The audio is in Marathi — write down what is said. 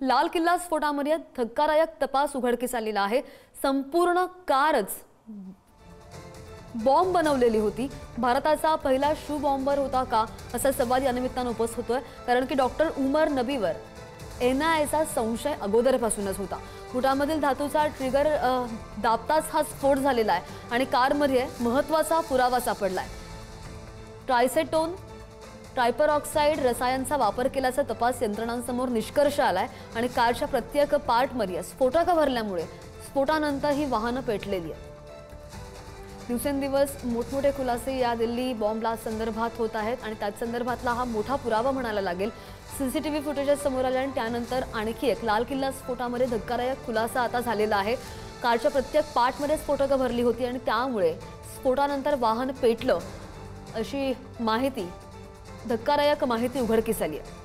लाल किल्ला स्फोटामध्ये धक्कादायक तपास उघडकीस आलेला आहे। संपूर्ण कारच बॉम्ब बनवलेली होती। भारताचा पहिला शू बॉम्बर होता का असा सवाल या निमित्ताने उपस्थित होतोय, कारण की डॉक्टर उमर नबीवर एनआयएचा संशय अगोदरपासूनच होता। फुटामधील धातूचा ट्रिगर दाबताच हा स्फोट झालेला आहे आणि कारमध्ये महत्त्वाचा पुरावा सापडलाय। ट्रायसेटोन ट्रायपरऑक्साइड रसायनाचा वापर केल्याचा तपास यंत्रणांसमोर निष्कर्ष आलाय आणि कारच्या प्रत्येक पार्टमध्ये स्फोटक भरल्यामुळे स्फोटानंतर ही वाहनं पेटलेली आहेत। दिवसेंदिवस मोठमोठे खुलासे या दिल्ली बॉम्ब ब्लास्ट संदर्भात होत आहेत आणि त्याच संदर्भातला हा मोठा पुरावा म्हणायला लागेल। सीसीटीव्ही फुटेजेस समोर आले आणि त्यानंतर आणखी एक लाल किल्ला स्फोटामध्ये धक्कादायक खुलासा आता झालेला आहे। कारच्या प्रत्येक पार्टमध्ये स्फोटकं भरली होती आणि त्यामुळे स्फोटानंतर वाहन पेटलं अशी माहिती धक्कादायक माहिती उघडकीस आली आहे।